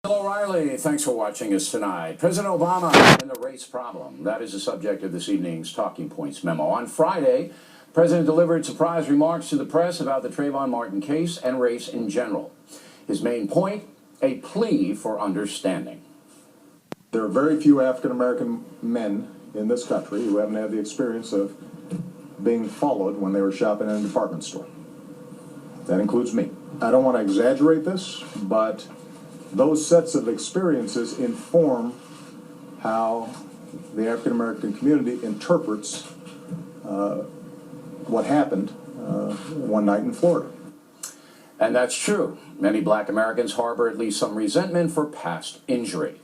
Bill O'Reilly, thanks for watching us tonight. President Obama and the race problem. That is the subject of this evening's Talking Points memo. On Friday, the President delivered surprise remarks to the press about the Trayvon Martin case and race in general. His main point, a plea for understanding. There are very few African-American men in this country who haven't had the experience of being followed when they were shopping in a department store. That includes me. I don't want to exaggerate this, but those sets of experiences inform how the African-American community interprets what happened one night in Florida. And that's true. Many black Americans harbor at least some resentment for past injury.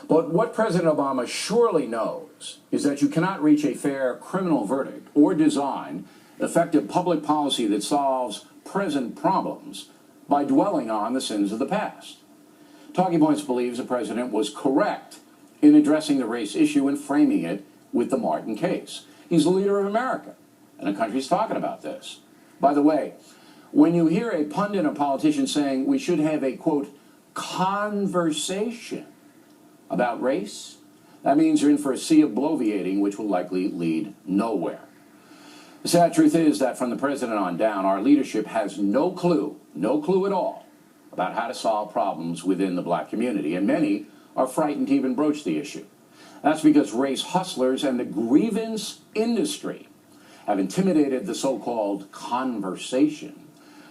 But what President Obama surely knows is that you cannot reach a fair criminal verdict or design effective public policy that solves present problems by dwelling on the sins of the past. Talking Points believes the president was correct in addressing the race issue and framing it with the Martin case. He's the leader of America, and the country's talking about this. By the way, when you hear a pundit or politician saying we should have a, quote, conversation about race, that means you're in for a sea of bloviating, which will likely lead nowhere. The sad truth is that from the president on down, our leadership has no clue at all, about how to solve problems within the black community, and many are frightened to even broach the issue. That's because race hustlers and the grievance industry have intimidated the so-called conversation,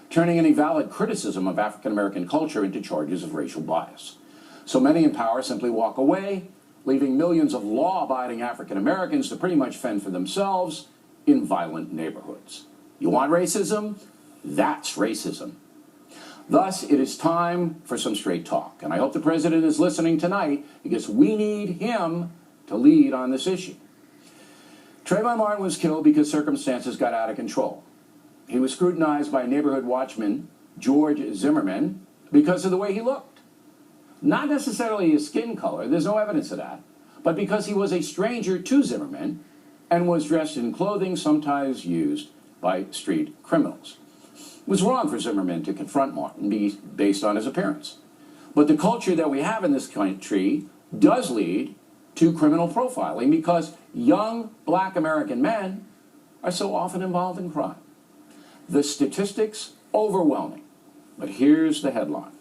turning any valid criticism of African-American culture into charges of racial bias. So many in power simply walk away, leaving millions of law-abiding African-Americans to pretty much fend for themselves in violent neighborhoods. You want racism? That's racism. Thus, it is time for some straight talk. And I hope the president is listening tonight because we need him to lead on this issue. Trayvon Martin was killed because circumstances got out of control. He was scrutinized by neighborhood watchman George Zimmerman because of the way he looked. Not necessarily his skin color, there's no evidence of that, but because he was a stranger to Zimmerman and was dressed in clothing sometimes used by street criminals. It was wrong for Zimmerman to confront Martin based on his appearance. But the culture that we have in this country does lead to criminal profiling because young black American men are so often involved in crime. The statistics, overwhelming. But here's the headline.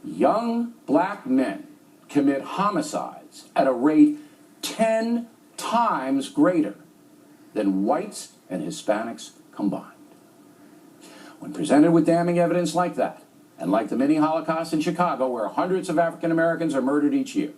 Young black men commit homicides at a rate 10 times greater than whites and Hispanics combined. When presented with damning evidence like that, and like the mini Holocaust in Chicago where hundreds of African Americans are murdered each year,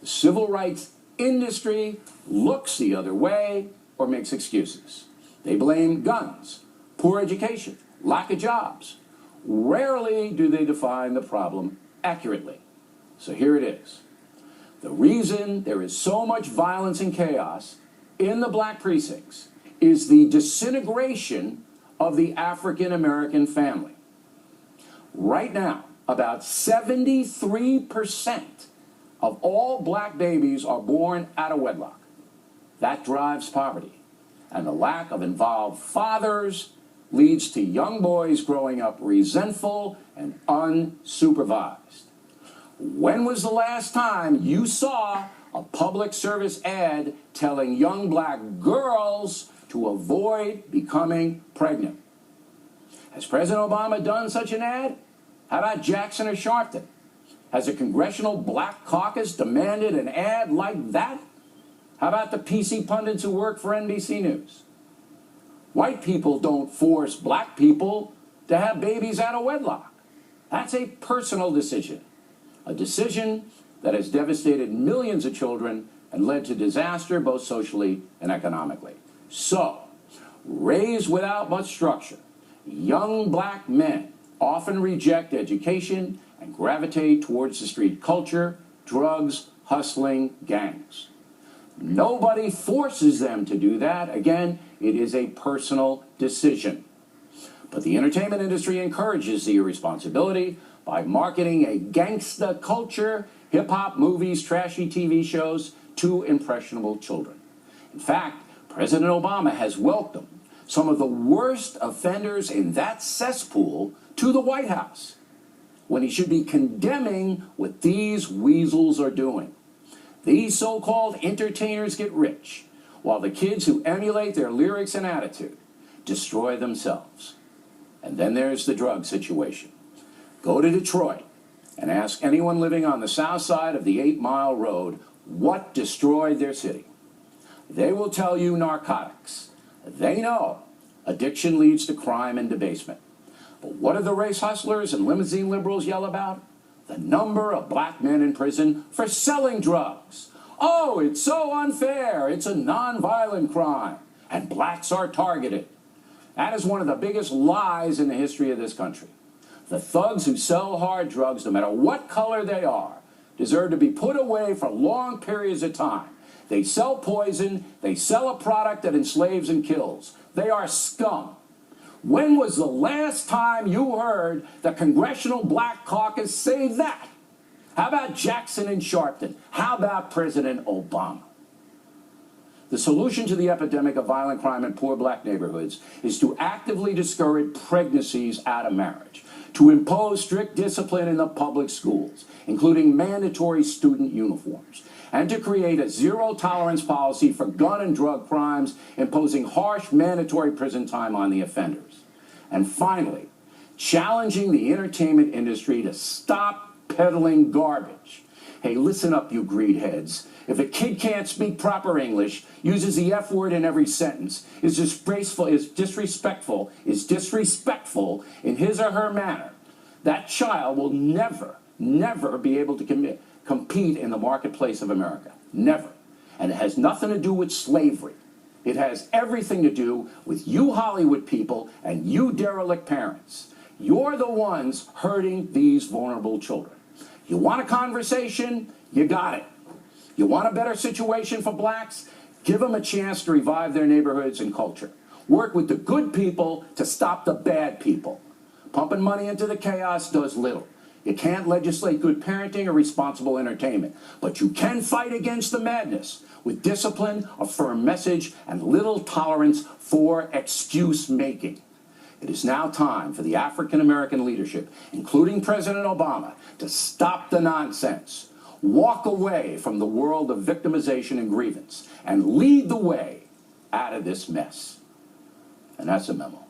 the civil rights industry looks the other way or makes excuses. They blame guns, poor education, lack of jobs. Rarely do they define the problem accurately. So here it is. The reason there is so much violence and chaos in the black precincts is the disintegration of the African-American family. Right now, about 73% of all black babies are born out of wedlock. That drives poverty. And the lack of involved fathers leads to young boys growing up resentful and unsupervised. When was the last time you saw a public service ad telling young black girls to avoid becoming pregnant? Has President Obama done such an ad? How about Jackson or Sharpton? Has a congressional black caucus demanded an ad like that? How about the PC pundits who work for NBC News? White people don't force black people to have babies out of wedlock. That's a personal decision, a decision that has devastated millions of children and led to disaster both socially and economically. So, raised without much structure, young black men often reject education and gravitate towards the street culture, drugs, hustling, gangs. Nobody forces them to do that. Again, it is a personal decision. But the entertainment industry encourages the irresponsibility by marketing a gangsta culture, hip-hop, movies, trashy TV shows to impressionable children. In fact, President Obama has welcomed some of the worst offenders in that cesspool to the White House. when he should be condemning what these weasels are doing. These so-called entertainers get rich, while the kids who emulate their lyrics and attitude destroy themselves. And then there's the drug situation. Go to Detroit and ask anyone living on the south side of the 8 Mile Road what destroyed their city. They will tell you narcotics. They know addiction leads to crime and debasement. But what do the race hustlers and limousine liberals yell about? The number of black men in prison for selling drugs. Oh, it's so unfair. It's a nonviolent crime. And blacks are targeted. That is one of the biggest lies in the history of this country. The thugs who sell hard drugs, no matter what color they are, deserve to be put away for long periods of time. They sell poison. They sell a product that enslaves and kills. They are scum. When was the last time you heard the Congressional Black Caucus say that? How about Jackson and Sharpton? How about President Obama? The solution to the epidemic of violent crime in poor black neighborhoods is to actively discourage pregnancies out of marriage, to impose strict discipline in the public schools, including mandatory student uniforms, and to create a zero-tolerance policy for gun and drug crimes, imposing harsh mandatory prison time on the offenders. And finally, challenging the entertainment industry to stop peddling garbage. Hey, listen up, you greed heads. If a kid can't speak proper English, uses the F word in every sentence, is disrespectful in his or her manner, that child will never be able to compete in the marketplace of America. Never. And it has nothing to do with slavery. It has everything to do with you Hollywood people and you derelict parents. You're the ones hurting these vulnerable children. You want a conversation? You got it. You want a better situation for blacks? Give them a chance to revive their neighborhoods and culture. Work with the good people to stop the bad people. Pumping money into the chaos does little. You can't legislate good parenting or responsible entertainment, but you can fight against the madness with discipline, a firm message, and little tolerance for excuse making. It is now time for the African American leadership, including President Obama, to stop the nonsense, walk away from the world of victimization and grievance, and lead the way out of this mess. And that's a memo.